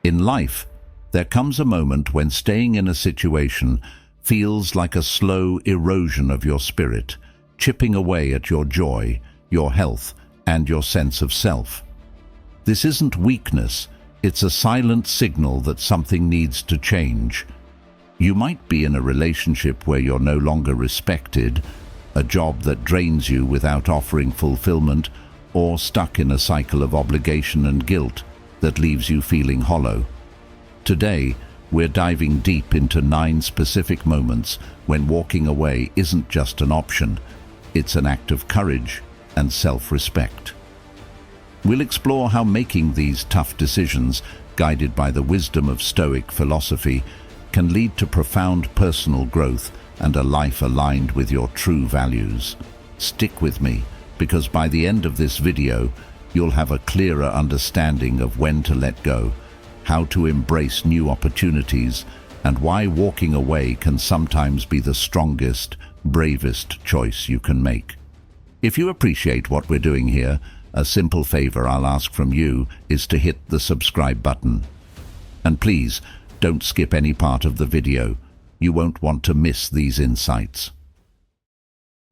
In life, there comes a moment when staying in a situation feels like a slow erosion of your spirit, chipping away at your joy, your health, and your sense of self. This isn't weakness, it's a silent signal that something needs to change. You might be in a relationship where you're no longer respected, a job that drains you without offering fulfillment, or stuck in a cycle of obligation and guilt that leaves you feeling hollow. Today, we're diving deep into 9 specific moments when walking away isn't just an option, it's an act of courage and self-respect. We'll explore how making these tough decisions, guided by the wisdom of Stoic philosophy, can lead to profound personal growth and a life aligned with your true values. Stick with me, because by the end of this video, you'll have a clearer understanding of when to let go, how to embrace new opportunities, and why walking away can sometimes be the strongest, bravest choice you can make. If you appreciate what we're doing here, a simple favor I'll ask from you is to hit the subscribe button. And please, don't skip any part of the video. You won't want to miss these insights.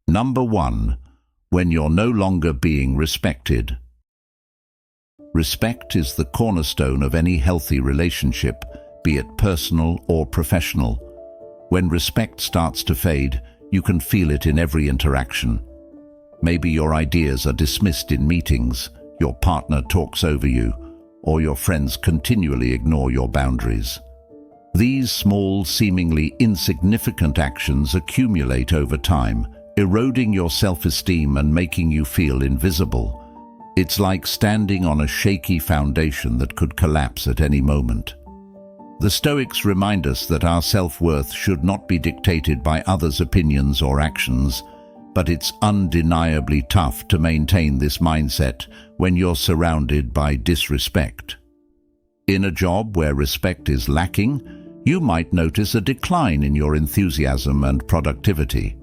Number 1. When you're no longer being respected. Respect is the cornerstone of any healthy relationship, be it personal or professional. When respect starts to fade, you can feel it in every interaction. Maybe your ideas are dismissed in meetings, your partner talks over you, or your friends continually ignore your boundaries. These small, seemingly insignificant actions accumulate over time, eroding your self-esteem and making you feel invisible. It's like standing on a shaky foundation that could collapse at any moment. The Stoics remind us that our self-worth should not be dictated by others' opinions or actions, but it's undeniably tough to maintain this mindset when you're surrounded by disrespect. In a job where respect is lacking, you might notice a decline in your enthusiasm and productivity.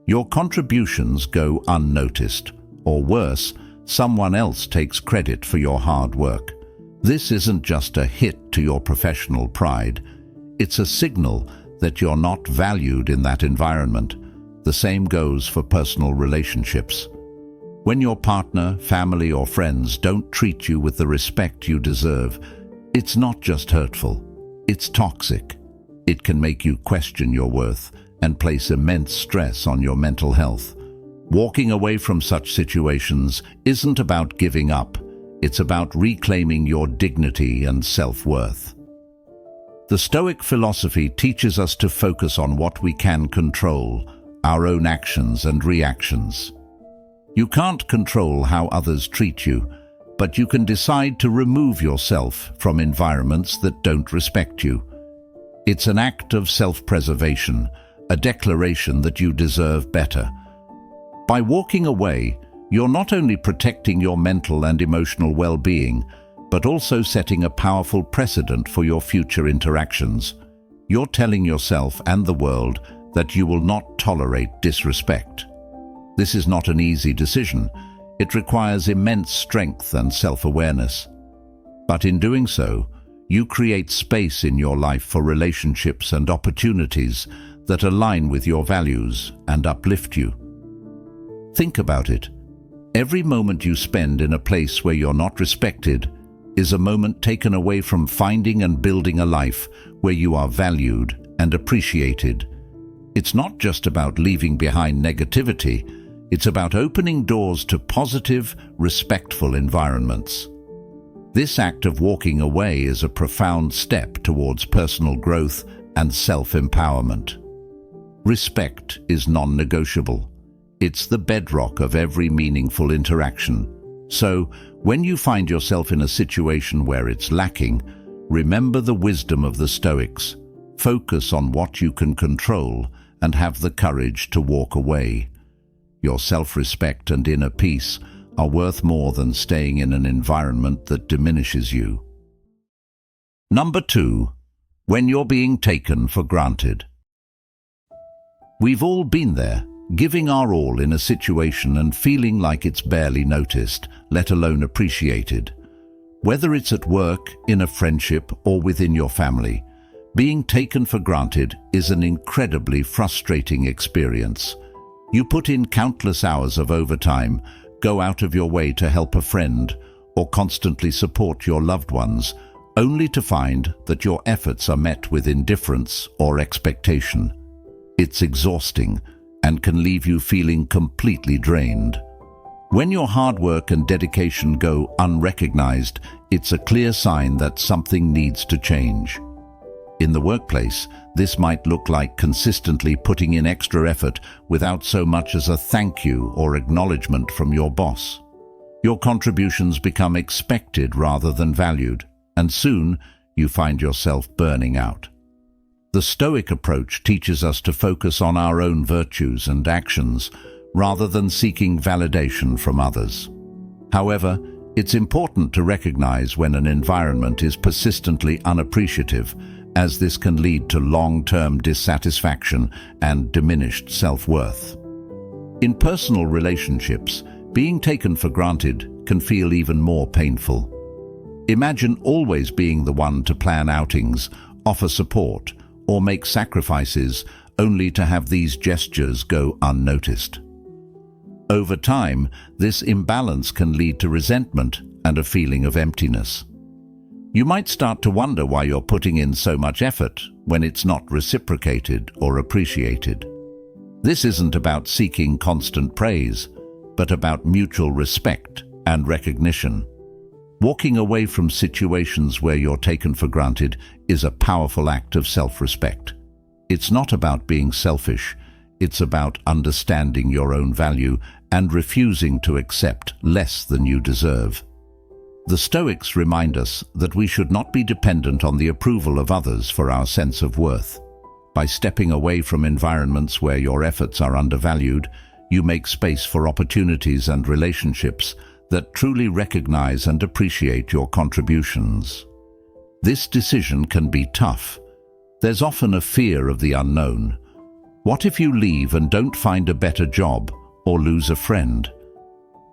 Your contributions go unnoticed, or worse, someone else takes credit for your hard work. This isn't just a hit to your professional pride. It's a signal that you're not valued in that environment. The same goes for personal relationships. When your partner, family, or friends don't treat you with the respect you deserve, it's not just hurtful, it's toxic. It can make you question your worth and place immense stress on your mental health. Walking away from such situations isn't about giving up, it's about reclaiming your dignity and self-worth. The Stoic philosophy teaches us to focus on what we can control, our own actions and reactions. You can't control how others treat you, but you can decide to remove yourself from environments that don't respect you. It's an act of self-preservation, a declaration that you deserve better. By walking away, you're not only protecting your mental and emotional well-being, but also setting a powerful precedent for your future interactions. You're telling yourself and the world that you will not tolerate disrespect. This is not an easy decision. It requires immense strength and self-awareness. But in doing so, you create space in your life for relationships and opportunities that align with your values and uplift you. Think about it. Every moment you spend in a place where you're not respected is a moment taken away from finding and building a life where you are valued and appreciated. It's not just about leaving behind negativity, it's about opening doors to positive, respectful environments. This act of walking away is a profound step towards personal growth and self-empowerment. Respect is non-negotiable. It's the bedrock of every meaningful interaction. So, when you find yourself in a situation where it's lacking, remember the wisdom of the Stoics. Focus on what you can control and have the courage to walk away. Your self-respect and inner peace are worth more than staying in an environment that diminishes you. Number 2. When you're being taken for granted. We've all been there, giving our all in a situation and feeling like it's barely noticed, let alone appreciated. Whether it's at work, in a friendship, or within your family, being taken for granted is an incredibly frustrating experience. You put in countless hours of overtime, go out of your way to help a friend, or constantly support your loved ones, only to find that your efforts are met with indifference or expectation. It's exhausting and can leave you feeling completely drained. When your hard work and dedication go unrecognized, it's a clear sign that something needs to change. In the workplace, this might look like consistently putting in extra effort without so much as a thank you or acknowledgement from your boss. Your contributions become expected rather than valued, and soon you find yourself burning out. The Stoic approach teaches us to focus on our own virtues and actions rather than seeking validation from others. However, it's important to recognize when an environment is persistently unappreciative, as this can lead to long-term dissatisfaction and diminished self-worth. In personal relationships, being taken for granted can feel even more painful. Imagine always being the one to plan outings, offer support, or make sacrifices only to have these gestures go unnoticed. Over time, this imbalance can lead to resentment and a feeling of emptiness. You might start to wonder why you're putting in so much effort when it's not reciprocated or appreciated. This isn't about seeking constant praise, but about mutual respect and recognition. Walking away from situations where you're taken for granted is a powerful act of self-respect. It's not about being selfish, it's about understanding your own value and refusing to accept less than you deserve. The Stoics remind us that we should not be dependent on the approval of others for our sense of worth. By stepping away from environments where your efforts are undervalued, you make space for opportunities and relationships that truly recognize and appreciate your contributions. This decision can be tough. There's often a fear of the unknown. What if you leave and don't find a better job or lose a friend?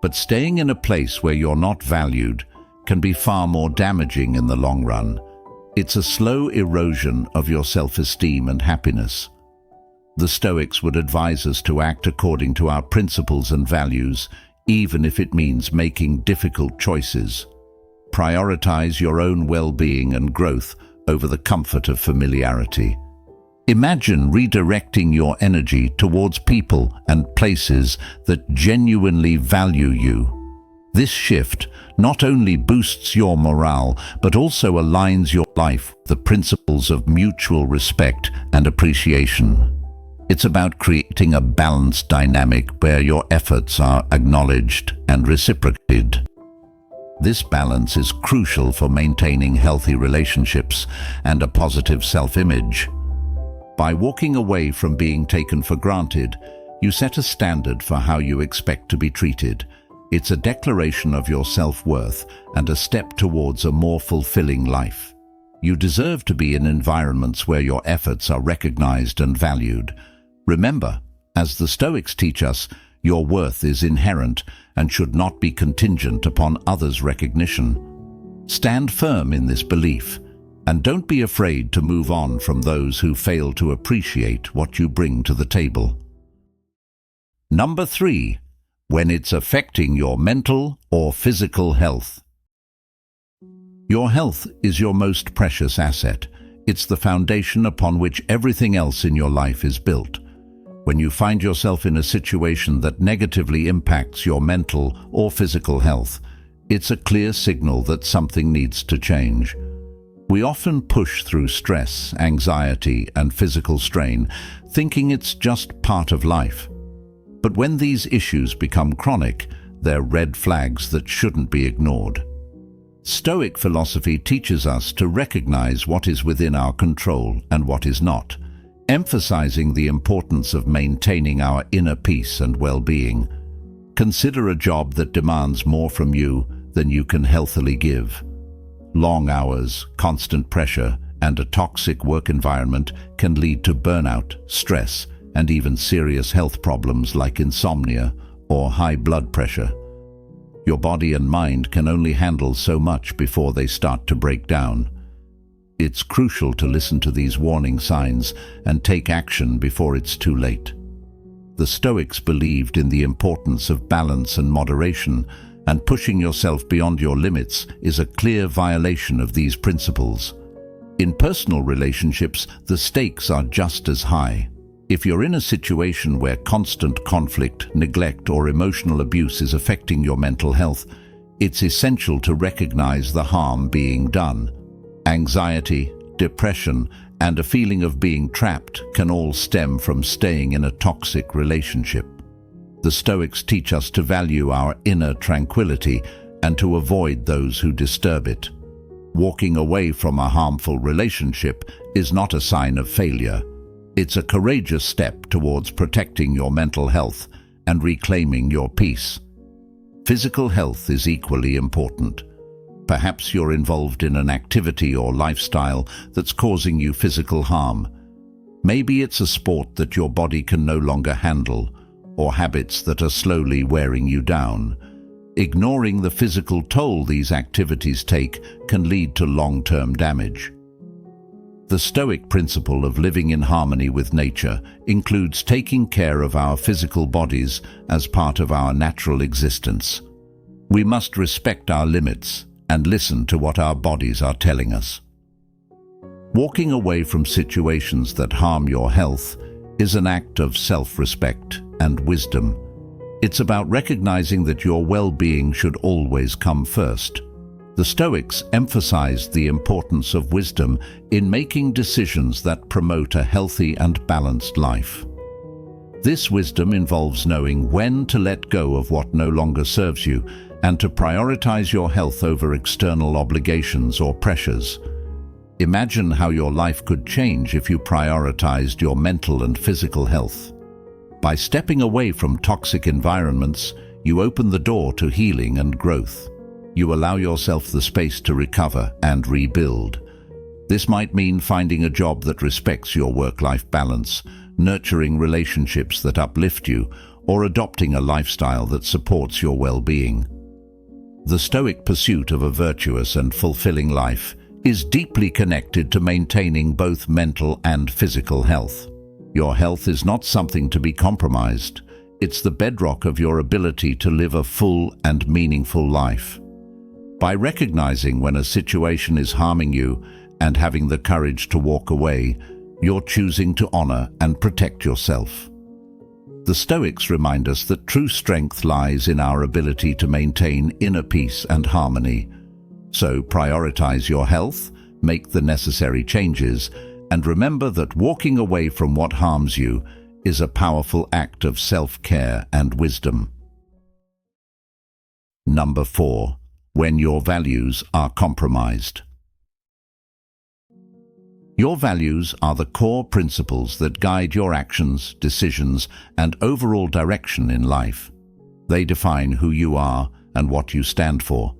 But staying in a place where you're not valued can be far more damaging in the long run. It's a slow erosion of your self-esteem and happiness. The Stoics would advise us to act according to our principles and values, even if it means making difficult choices. Prioritize your own well-being and growth over the comfort of familiarity. Imagine redirecting your energy towards people and places that genuinely value you. This shift not only boosts your morale, but also aligns your life with the principles of mutual respect and appreciation. It's about creating a balanced dynamic where your efforts are acknowledged and reciprocated. This balance is crucial for maintaining healthy relationships and a positive self-image. By walking away from being taken for granted, you set a standard for how you expect to be treated. It's a declaration of your self-worth and a step towards a more fulfilling life. You deserve to be in environments where your efforts are recognized and valued. Remember, as the Stoics teach us, your worth is inherent and should not be contingent upon others' recognition. Stand firm in this belief, and don't be afraid to move on from those who fail to appreciate what you bring to the table. Number 3. When it's affecting your mental or physical health. Your health is your most precious asset. It's the foundation upon which everything else in your life is built. When you find yourself in a situation that negatively impacts your mental or physical health, it's a clear signal that something needs to change. We often push through stress, anxiety, and physical strain, thinking it's just part of life. But when these issues become chronic, they're red flags that shouldn't be ignored. Stoic philosophy teaches us to recognize what is within our control and what is not, emphasizing the importance of maintaining our inner peace and well-being. Consider a job that demands more from you than you can healthily give. Long hours, constant pressure, and a toxic work environment can lead to burnout, stress, and even serious health problems like insomnia or high blood pressure. Your body and mind can only handle so much before they start to break down. It's crucial to listen to these warning signs and take action before it's too late. The Stoics believed in the importance of balance and moderation, and pushing yourself beyond your limits is a clear violation of these principles. In personal relationships, the stakes are just as high. If you're in a situation where constant conflict, neglect, or emotional abuse is affecting your mental health, it's essential to recognize the harm being done. Anxiety, depression, and a feeling of being trapped can all stem from staying in a toxic relationship. The Stoics teach us to value our inner tranquility and to avoid those who disturb it. Walking away from a harmful relationship is not a sign of failure. It's a courageous step towards protecting your mental health and reclaiming your peace. Physical health is equally important. Perhaps you're involved in an activity or lifestyle that's causing you physical harm. Maybe it's a sport that your body can no longer handle, or habits that are slowly wearing you down. Ignoring the physical toll these activities take can lead to long-term damage. The Stoic principle of living in harmony with nature includes taking care of our physical bodies as part of our natural existence. We must respect our limits and listen to what our bodies are telling us. Walking away from situations that harm your health is an act of self-respect and wisdom. It's about recognizing that your well-being should always come first. The Stoics emphasized the importance of wisdom in making decisions that promote a healthy and balanced life. This wisdom involves knowing when to let go of what no longer serves you and to prioritize your health over external obligations or pressures. Imagine how your life could change if you prioritized your mental and physical health. By stepping away from toxic environments, you open the door to healing and growth. You allow yourself the space to recover and rebuild. This might mean finding a job that respects your work-life balance, nurturing relationships that uplift you, or adopting a lifestyle that supports your well-being. The Stoic pursuit of a virtuous and fulfilling life is deeply connected to maintaining both mental and physical health. Your health is not something to be compromised. It's the bedrock of your ability to live a full and meaningful life. By recognizing when a situation is harming you and having the courage to walk away, you're choosing to honor and protect yourself. The Stoics remind us that true strength lies in our ability to maintain inner peace and harmony. So prioritize your health, make the necessary changes, and remember that walking away from what harms you is a powerful act of self-care and wisdom. Number 4. When your values are compromised. Your values are the core principles that guide your actions, decisions, and overall direction in life. They define who you are and what you stand for.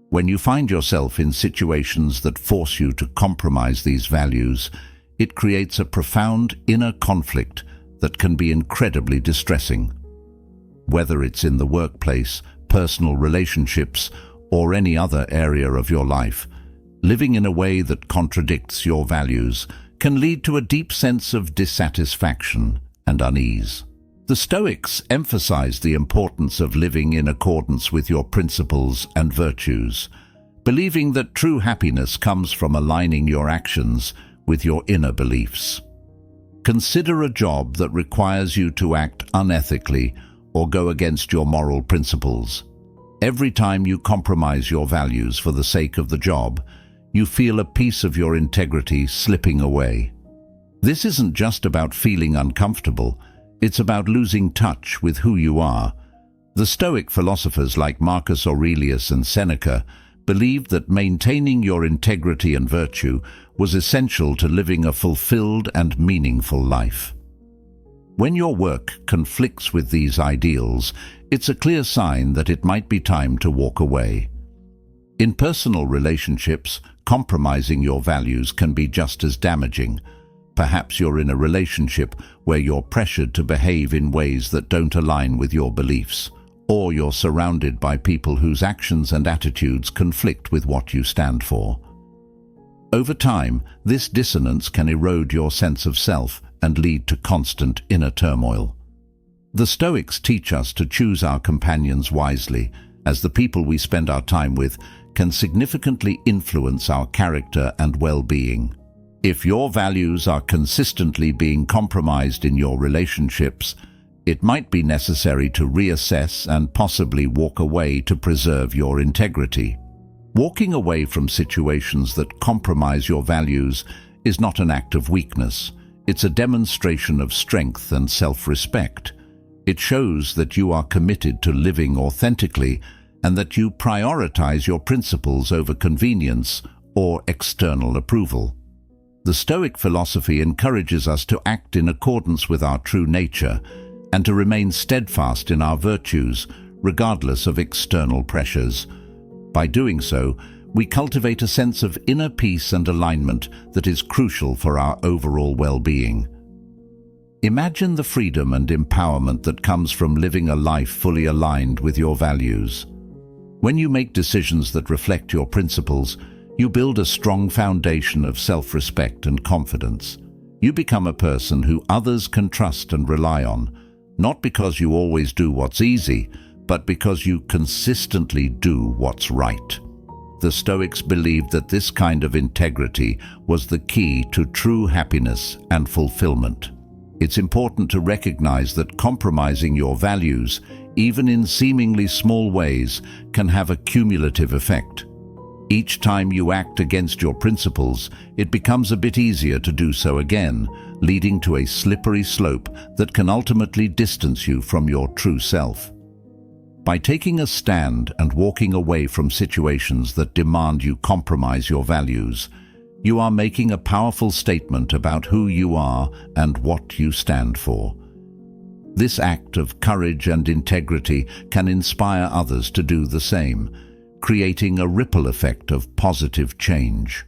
When you find yourself in situations that force you to compromise these values, it creates a profound inner conflict that can be incredibly distressing. Whether it's in the workplace, personal relationships, or any other area of your life, living in a way that contradicts your values can lead to a deep sense of dissatisfaction and unease. The Stoics emphasize the importance of living in accordance with your principles and virtues, believing that true happiness comes from aligning your actions with your inner beliefs. Consider a job that requires you to act unethically or go against your moral principles. Every time you compromise your values for the sake of the job, you feel a piece of your integrity slipping away. This isn't just about feeling uncomfortable, it's about losing touch with who you are. The Stoic philosophers like Marcus Aurelius and Seneca believed that maintaining your integrity and virtue was essential to living a fulfilled and meaningful life. When your work conflicts with these ideals, it's a clear sign that it might be time to walk away. In personal relationships, compromising your values can be just as damaging. Perhaps you're in a relationship where you're pressured to behave in ways that don't align with your beliefs, or you're surrounded by people whose actions and attitudes conflict with what you stand for. Over time, this dissonance can erode your sense of self and lead to constant inner turmoil. The Stoics teach us to choose our companions wisely, as the people we spend our time with can significantly influence our character and well-being. If your values are consistently being compromised in your relationships, it might be necessary to reassess and possibly walk away to preserve your integrity. Walking away from situations that compromise your values is not an act of weakness. It's a demonstration of strength and self-respect. It shows that you are committed to living authentically and that you prioritize your principles over convenience or external approval. The Stoic philosophy encourages us to act in accordance with our true nature and to remain steadfast in our virtues, regardless of external pressures. By doing so, we cultivate a sense of inner peace and alignment that is crucial for our overall well-being. Imagine the freedom and empowerment that comes from living a life fully aligned with your values. When you make decisions that reflect your principles, you build a strong foundation of self-respect and confidence. You become a person who others can trust and rely on, not because you always do what's easy, but because you consistently do what's right. The Stoics believed that this kind of integrity was the key to true happiness and fulfillment. It's important to recognize that compromising your values, even in seemingly small ways, can have a cumulative effect. Each time you act against your principles, it becomes a bit easier to do so again, leading to a slippery slope that can ultimately distance you from your true self. By taking a stand and walking away from situations that demand you compromise your values, you are making a powerful statement about who you are and what you stand for. This act of courage and integrity can inspire others to do the same, creating a ripple effect of positive change.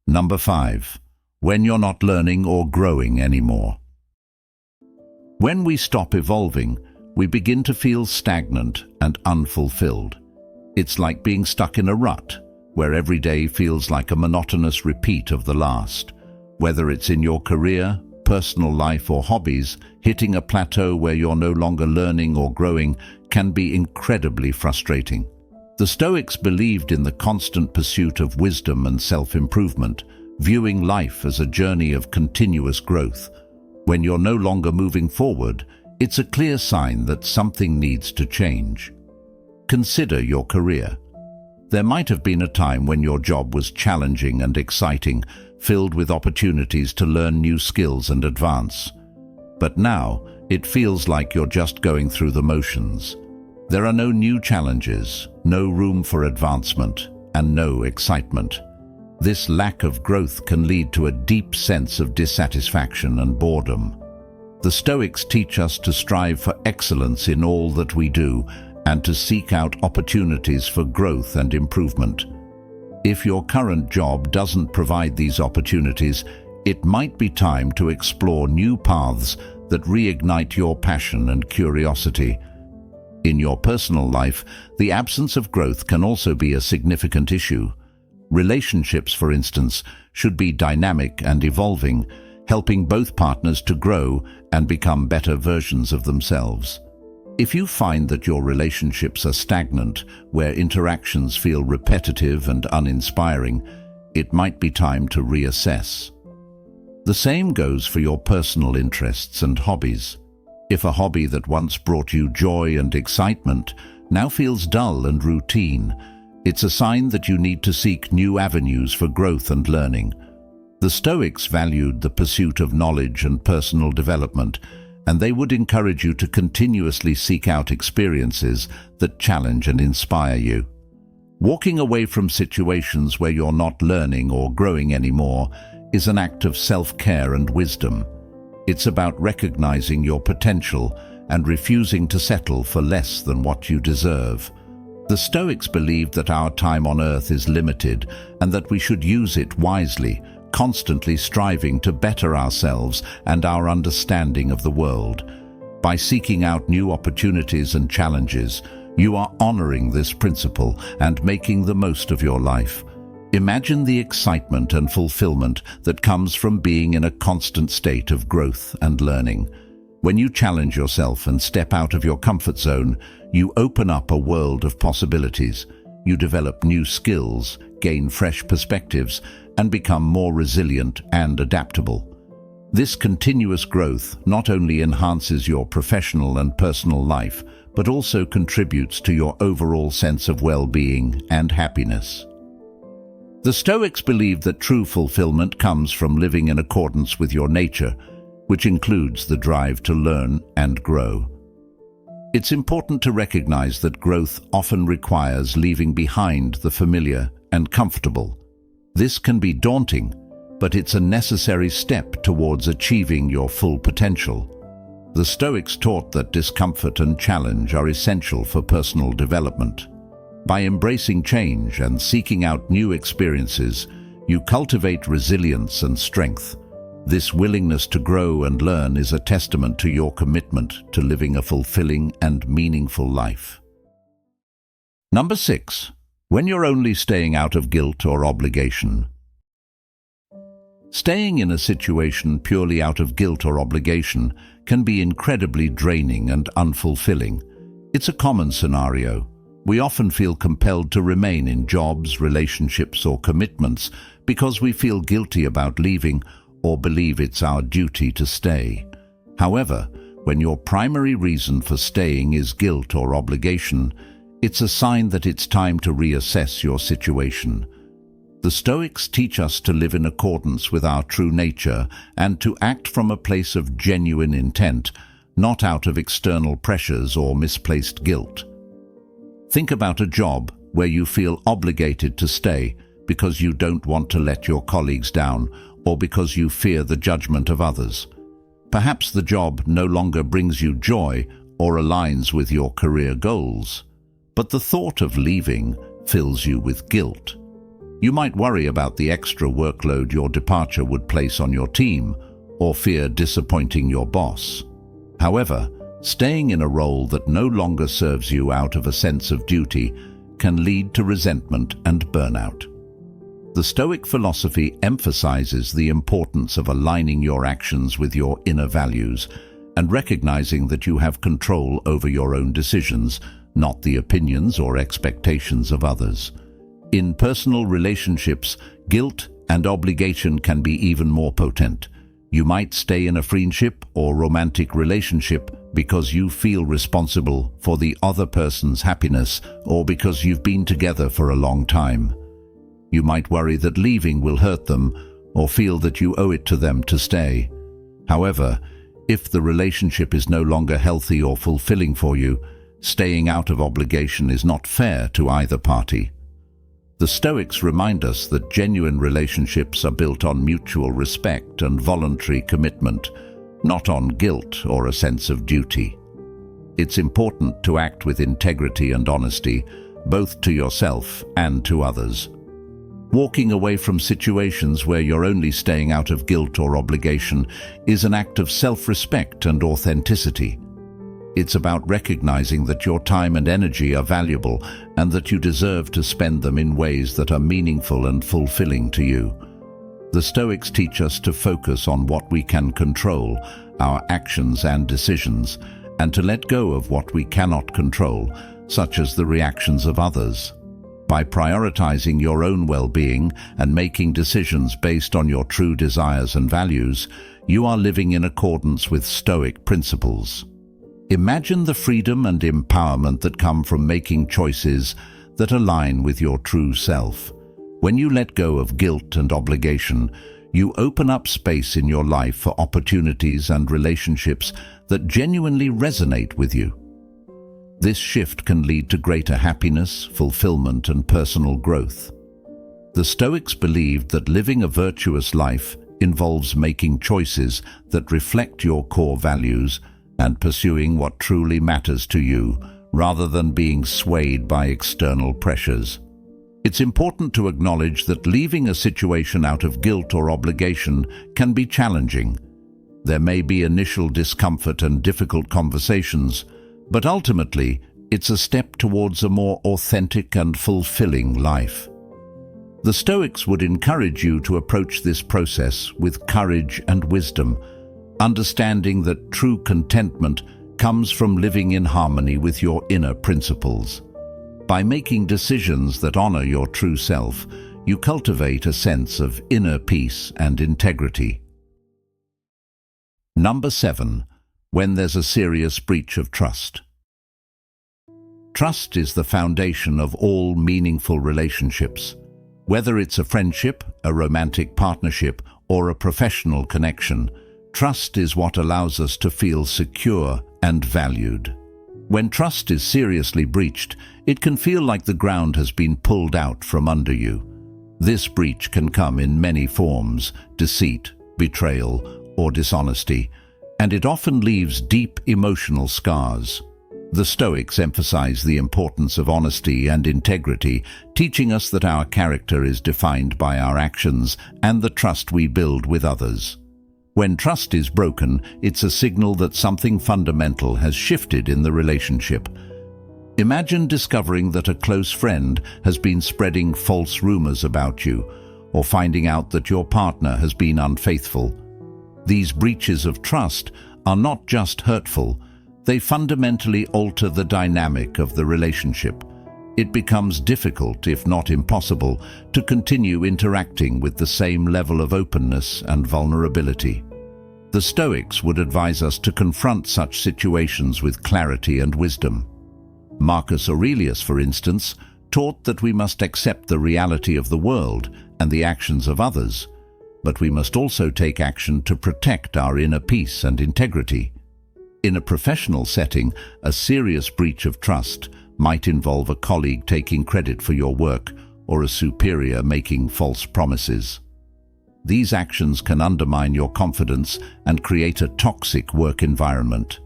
Number 5. When you're not learning or growing anymore. When we stop evolving, we begin to feel stagnant and unfulfilled. It's like being stuck in a rut, where every day feels like a monotonous repeat of the last. Whether it's in your career, personal life, or hobbies, hitting a plateau where you're no longer learning or growing can be incredibly frustrating. The Stoics believed in the constant pursuit of wisdom and self-improvement, viewing life as a journey of continuous growth. When you're no longer moving forward, it's a clear sign that something needs to change. Consider your career. There might have been a time when your job was challenging and exciting, filled with opportunities to learn new skills and advance. But now, it feels like you're just going through the motions. There are no new challenges, no room for advancement, and no excitement. This lack of growth can lead to a deep sense of dissatisfaction and boredom. The Stoics teach us to strive for excellence in all that we do and to seek out opportunities for growth and improvement. If your current job doesn't provide these opportunities, it might be time to explore new paths that reignite your passion and curiosity. In your personal life, the absence of growth can also be a significant issue. Relationships, for instance, should be dynamic and evolving, helping both partners to grow and become better versions of themselves. If you find that your relationships are stagnant, where interactions feel repetitive and uninspiring, it might be time to reassess. The same goes for your personal interests and hobbies. If a hobby that once brought you joy and excitement now feels dull and routine, it's a sign that you need to seek new avenues for growth and learning. The Stoics valued the pursuit of knowledge and personal development, and they would encourage you to continuously seek out experiences that challenge and inspire you. Walking away from situations where you're not learning or growing anymore is an act of self-care and wisdom. It's about recognizing your potential and refusing to settle for less than what you deserve. The Stoics believed that our time on earth is limited and that we should use it wisely, constantly striving to better ourselves and our understanding of the world. By seeking out new opportunities and challenges, you are honoring this principle and making the most of your life. Imagine the excitement and fulfillment that comes from being in a constant state of growth and learning. When you challenge yourself and step out of your comfort zone, you open up a world of possibilities. You develop new skills, gain fresh perspectives, and become more resilient and adaptable. This continuous growth not only enhances your professional and personal life, but also contributes to your overall sense of well-being and happiness. The Stoics believe that true fulfillment comes from living in accordance with your nature, which includes the drive to learn and grow. It's important to recognize that growth often requires leaving behind the familiar and comfortable. This can be daunting, but it's a necessary step towards achieving your full potential. The Stoics taught that discomfort and challenge are essential for personal development. By embracing change and seeking out new experiences, you cultivate resilience and strength. This willingness to grow and learn is a testament to your commitment to living a fulfilling and meaningful life. Number 6. When you're only staying out of guilt or obligation. Staying in a situation purely out of guilt or obligation can be incredibly draining and unfulfilling. It's a common scenario. We often feel compelled to remain in jobs, relationships, or commitments because we feel guilty about leaving or believe it's our duty to stay. However, when your primary reason for staying is guilt or obligation, it's a sign that it's time to reassess your situation. The Stoics teach us to live in accordance with our true nature and to act from a place of genuine intent, not out of external pressures or misplaced guilt. Think about a job where you feel obligated to stay because you don't want to let your colleagues down or because you fear the judgment of others. Perhaps the job no longer brings you joy or aligns with your career goals, but the thought of leaving fills you with guilt. You might worry about the extra workload your departure would place on your team or fear disappointing your boss. However, staying in a role that no longer serves you out of a sense of duty can lead to resentment and burnout. The Stoic philosophy emphasizes the importance of aligning your actions with your inner values and recognizing that you have control over your own decisions, not the opinions or expectations of others. In personal relationships, guilt and obligation can be even more potent. You might stay in a friendship or romantic relationship because you feel responsible for the other person's happiness or because you've been together for a long time. You might worry that leaving will hurt them or feel that you owe it to them to stay. However, if the relationship is no longer healthy or fulfilling for you, staying out of obligation is not fair to either party. The Stoics remind us that genuine relationships are built on mutual respect and voluntary commitment, not on guilt or a sense of duty. It's important to act with integrity and honesty, both to yourself and to others. Walking away from situations where you're only staying out of guilt or obligation is an act of self-respect and authenticity. It's about recognizing that your time and energy are valuable and that you deserve to spend them in ways that are meaningful and fulfilling to you. The Stoics teach us to focus on what we can control, our actions and decisions, and to let go of what we cannot control, such as the reactions of others. By prioritizing your own well-being and making decisions based on your true desires and values, you are living in accordance with Stoic principles. Imagine the freedom and empowerment that come from making choices that align with your true self. When you let go of guilt and obligation, you open up space in your life for opportunities and relationships that genuinely resonate with you. This shift can lead to greater happiness, fulfillment, and personal growth. The Stoics believed that living a virtuous life involves making choices that reflect your core values and pursuing what truly matters to you, rather than being swayed by external pressures. It's important to acknowledge that leaving a situation out of guilt or obligation can be challenging. There may be initial discomfort and difficult conversations, but ultimately, it's a step towards a more authentic and fulfilling life. The Stoics would encourage you to approach this process with courage and wisdom, understanding that true contentment comes from living in harmony with your inner principles. By making decisions that honor your true self, you cultivate a sense of inner peace and integrity. Number 7. When there's a serious breach of trust. Trust is the foundation of all meaningful relationships. Whether it's a friendship, a romantic partnership, or a professional connection, trust is what allows us to feel secure and valued. When trust is seriously breached, it can feel like the ground has been pulled out from under you. This breach can come in many forms: deceit, betrayal, or dishonesty, and it often leaves deep emotional scars. The Stoics emphasize the importance of honesty and integrity, teaching us that our character is defined by our actions and the trust we build with others. When trust is broken, it's a signal that something fundamental has shifted in the relationship. Imagine discovering that a close friend has been spreading false rumors about you, or finding out that your partner has been unfaithful. These breaches of trust are not just hurtful, they fundamentally alter the dynamic of the relationship. It becomes difficult, if not impossible, to continue interacting with the same level of openness and vulnerability. The Stoics would advise us to confront such situations with clarity and wisdom. Marcus Aurelius, for instance, taught that we must accept the reality of the world and the actions of others, but we must also take action to protect our inner peace and integrity. In a professional setting, a serious breach of trust might involve a colleague taking credit for your work or a superior making false promises. These actions can undermine your confidence and create a toxic work environment.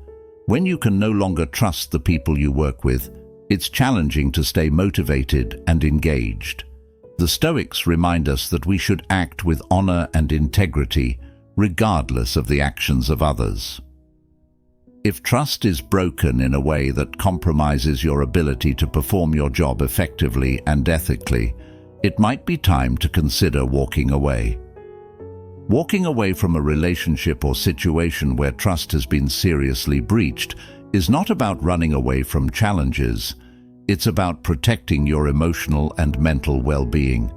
When you can no longer trust the people you work with, it's challenging to stay motivated and engaged. The Stoics remind us that we should act with honor and integrity, regardless of the actions of others. If trust is broken in a way that compromises your ability to perform your job effectively and ethically, it might be time to consider walking away. Walking away from a relationship or situation where trust has been seriously breached is not about running away from challenges. It's about protecting your emotional and mental well-being.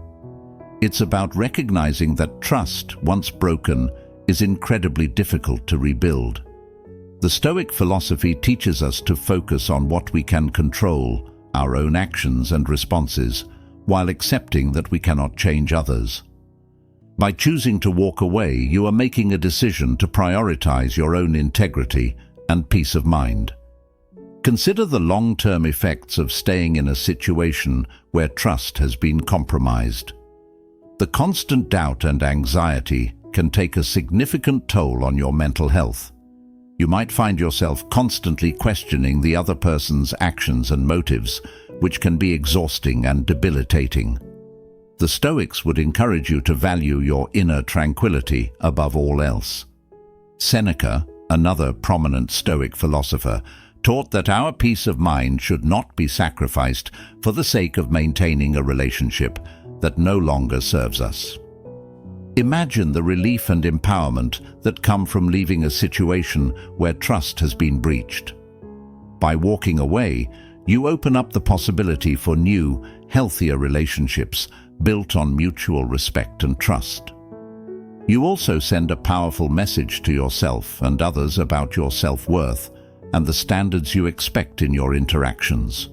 It's about recognizing that trust, once broken, is incredibly difficult to rebuild. The Stoic philosophy teaches us to focus on what we can control, our own actions and responses, while accepting that we cannot change others. By choosing to walk away, you are making a decision to prioritize your own integrity and peace of mind. Consider the long-term effects of staying in a situation where trust has been compromised. The constant doubt and anxiety can take a significant toll on your mental health. You might find yourself constantly questioning the other person's actions and motives, which can be exhausting and debilitating. The Stoics would encourage you to value your inner tranquility above all else. Seneca, another prominent Stoic philosopher, taught that our peace of mind should not be sacrificed for the sake of maintaining a relationship that no longer serves us. Imagine the relief and empowerment that come from leaving a situation where trust has been breached. By walking away, you open up the possibility for new, healthier relationships built on mutual respect and trust. You also send a powerful message to yourself and others about your self-worth and the standards you expect in your interactions.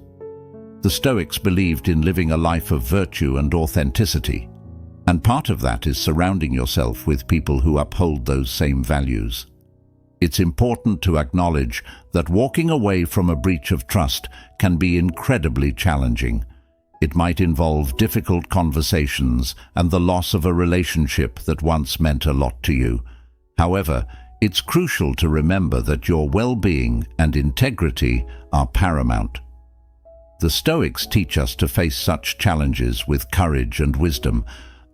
The Stoics believed in living a life of virtue and authenticity, and part of that is surrounding yourself with people who uphold those same values. It's important to acknowledge that walking away from a breach of trust can be incredibly challenging. It might involve difficult conversations and the loss of a relationship that once meant a lot to you. However, it's crucial to remember that your well-being and integrity are paramount. The Stoics teach us to face such challenges with courage and wisdom,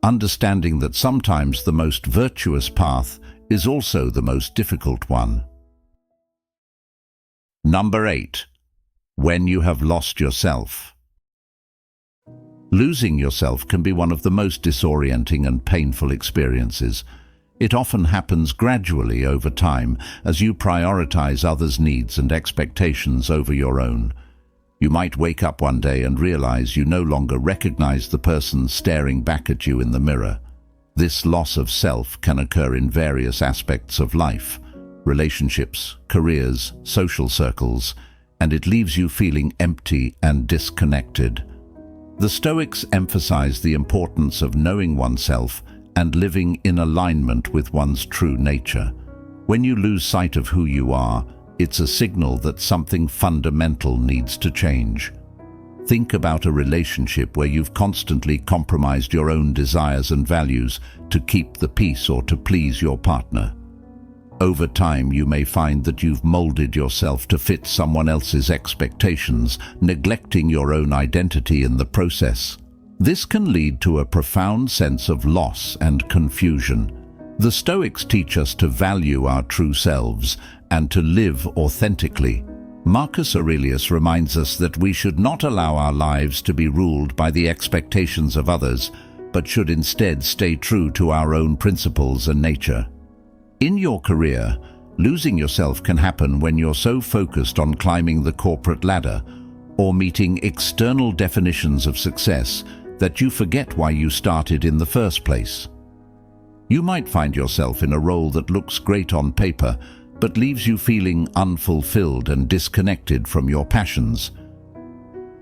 understanding that sometimes the most virtuous path is also the most difficult one. Number 8. When you have lost yourself. Losing yourself can be one of the most disorienting and painful experiences. It often happens gradually over time as you prioritize others' needs and expectations over your own. You might wake up one day and realize you no longer recognize the person staring back at you in the mirror. This loss of self can occur in various aspects of life: relationships, careers, social circles, and it leaves you feeling empty and disconnected. The Stoics emphasize the importance of knowing oneself and living in alignment with one's true nature. When you lose sight of who you are, it's a signal that something fundamental needs to change. Think about a relationship where you've constantly compromised your own desires and values to keep the peace or to please your partner. Over time, you may find that you've molded yourself to fit someone else's expectations, neglecting your own identity in the process. This can lead to a profound sense of loss and confusion. The Stoics teach us to value our true selves and to live authentically. Marcus Aurelius reminds us that we should not allow our lives to be ruled by the expectations of others, but should instead stay true to our own principles and nature. In your career, losing yourself can happen when you're so focused on climbing the corporate ladder or meeting external definitions of success that you forget why you started in the first place. You might find yourself in a role that looks great on paper, but leaves you feeling unfulfilled and disconnected from your passions.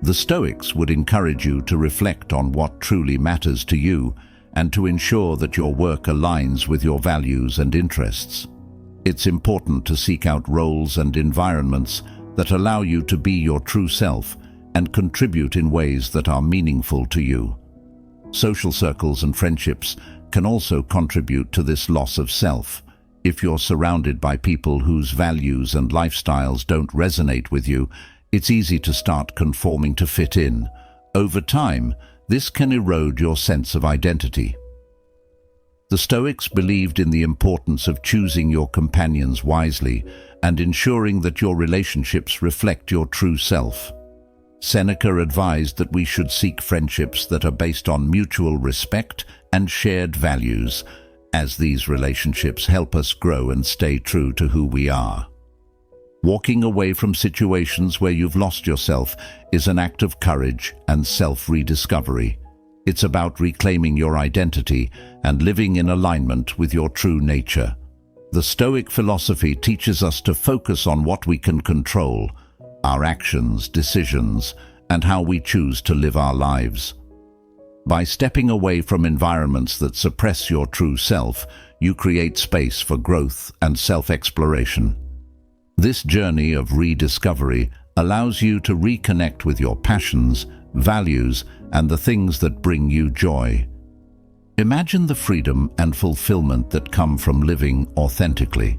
The Stoics would encourage you to reflect on what truly matters to you and to ensure that your work aligns with your values and interests. It's important to seek out roles and environments that allow you to be your true self and contribute in ways that are meaningful to you. Social circles and friendships can also contribute to this loss of self. If you're surrounded by people whose values and lifestyles don't resonate with you, it's easy to start conforming to fit in. Over time, this can erode your sense of identity. The Stoics believed in the importance of choosing your companions wisely and ensuring that your relationships reflect your true self. Seneca advised that we should seek friendships that are based on mutual respect and shared values, as these relationships help us grow and stay true to who we are. Walking away from situations where you've lost yourself is an act of courage and self-rediscovery. It's about reclaiming your identity and living in alignment with your true nature. The Stoic philosophy teaches us to focus on what we can control: our actions, decisions, and how we choose to live our lives. By stepping away from environments that suppress your true self, you create space for growth and self-exploration. This journey of rediscovery allows you to reconnect with your passions, values, and the things that bring you joy. Imagine the freedom and fulfillment that come from living authentically.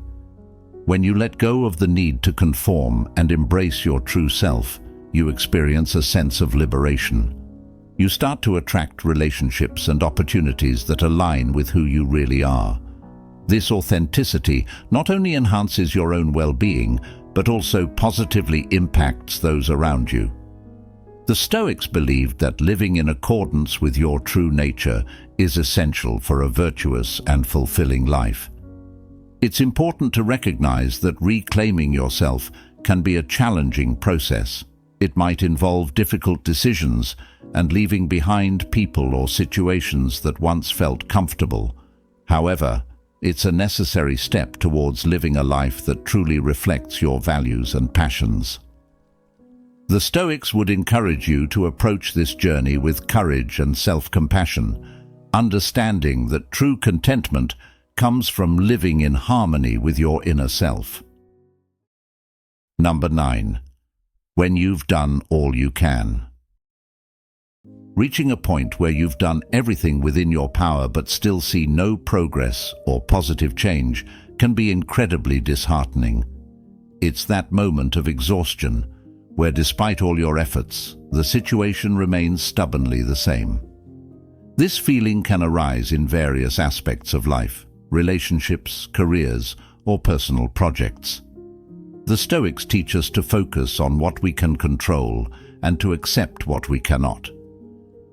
When you let go of the need to conform and embrace your true self, you experience a sense of liberation. You start to attract relationships and opportunities that align with who you really are. This authenticity not only enhances your own well-being, but also positively impacts those around you. The Stoics believed that living in accordance with your true nature is essential for a virtuous and fulfilling life. It's important to recognize that reclaiming yourself can be a challenging process. It might involve difficult decisions and leaving behind people or situations that once felt comfortable. However, it's a necessary step towards living a life that truly reflects your values and passions. The Stoics would encourage you to approach this journey with courage and self-compassion, understanding that true contentment comes from living in harmony with your inner self. Number 9. When you've done all you can. Reaching a point where you've done everything within your power but still see no progress or positive change can be incredibly disheartening. It's that moment of exhaustion where, despite all your efforts, the situation remains stubbornly the same. This feeling can arise in various aspects of life. relationships, careers, or personal projects. The Stoics teach us to focus on what we can control and to accept what we cannot.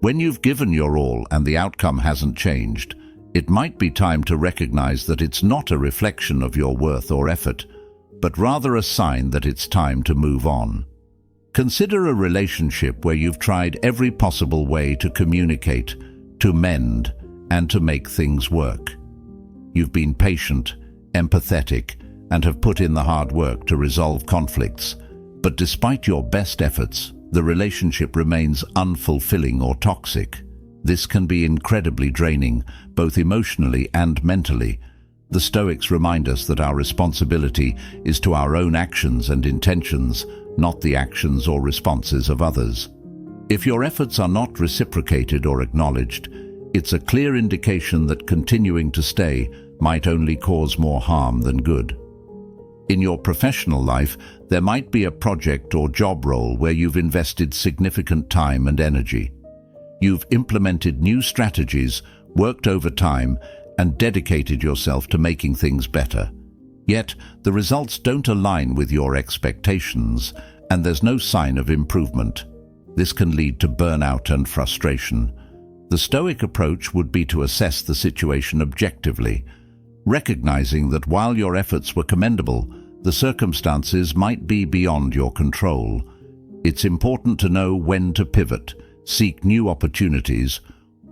When you've given your all and the outcome hasn't changed, it might be time to recognize that it's not a reflection of your worth or effort, but rather a sign that it's time to move on. Consider a relationship where you've tried every possible way to communicate, to mend, and to make things work. You've been patient, empathetic, and have put in the hard work to resolve conflicts, but despite your best efforts, the relationship remains unfulfilling or toxic. This can be incredibly draining, both emotionally and mentally. The Stoics remind us that our responsibility is to our own actions and intentions, not the actions or responses of others. If your efforts are not reciprocated or acknowledged, it's a clear indication that continuing to stay might only cause more harm than good. In your professional life, there might be a project or job role where you've invested significant time and energy. You've implemented new strategies, worked overtime, and dedicated yourself to making things better. Yet, the results don't align with your expectations, and there's no sign of improvement. This can lead to burnout and frustration. The Stoic approach would be to assess the situation objectively, recognizing that while your efforts were commendable, the circumstances might be beyond your control. It's important to know when to pivot, seek new opportunities,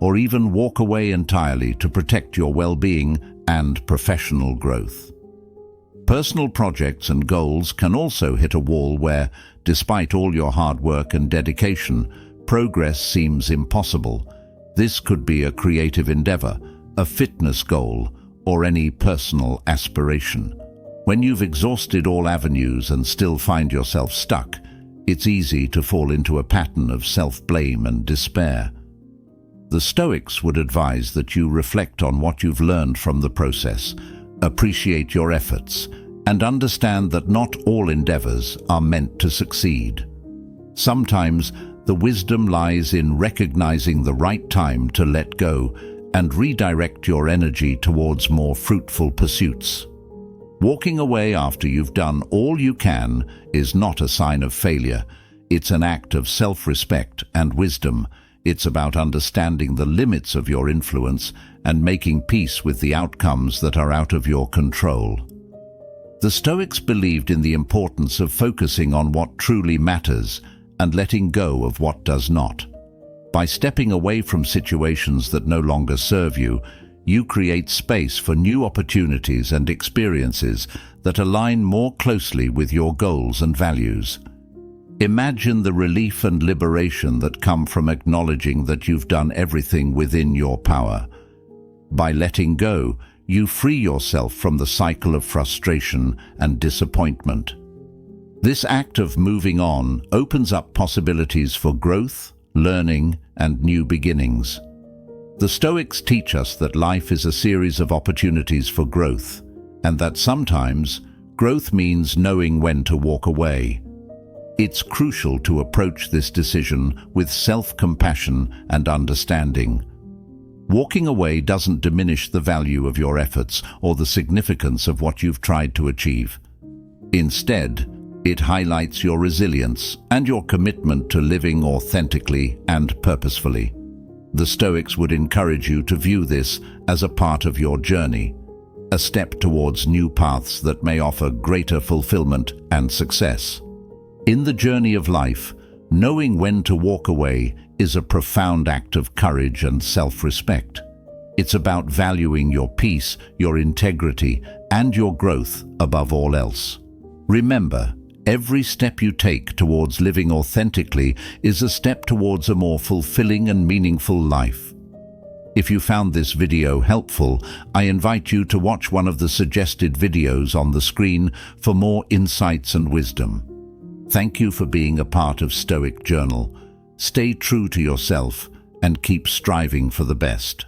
or even walk away entirely to protect your well-being and professional growth. Personal projects and goals can also hit a wall where, despite all your hard work and dedication, progress seems impossible. This could be a creative endeavor, a fitness goal, or any personal aspiration. When you've exhausted all avenues and still find yourself stuck, it's easy to fall into a pattern of self-blame and despair. The Stoics would advise that you reflect on what you've learned from the process, appreciate your efforts, and understand that not all endeavors are meant to succeed. Sometimes the wisdom lies in recognizing the right time to let go and redirect your energy towards more fruitful pursuits. Walking away after you've done all you can is not a sign of failure. It's an act of self-respect and wisdom. It's about understanding the limits of your influence and making peace with the outcomes that are out of your control. The Stoics believed in the importance of focusing on what truly matters and letting go of what does not. By stepping away from situations that no longer serve you, you create space for new opportunities and experiences that align more closely with your goals and values. Imagine the relief and liberation that come from acknowledging that you've done everything within your power. By letting go, you free yourself from the cycle of frustration and disappointment. This act of moving on opens up possibilities for growth, learning, and new beginnings. The Stoics teach us that life is a series of opportunities for growth, and that sometimes growth means knowing when to walk away. It's crucial to approach this decision with self-compassion and understanding. Walking away doesn't diminish the value of your efforts or the significance of what you've tried to achieve. Instead, it highlights your resilience and your commitment to living authentically and purposefully. The Stoics would encourage you to view this as a part of your journey, a step towards new paths that may offer greater fulfillment and success. In the journey of life, knowing when to walk away is a profound act of courage and self-respect. It's about valuing your peace, your integrity, and your growth above all else. Remember, every step you take towards living authentically is a step towards a more fulfilling and meaningful life. If you found this video helpful, I invite you to watch one of the suggested videos on the screen for more insights and wisdom. Thank you for being a part of Stoic Journal. Stay true to yourself and keep striving for the best.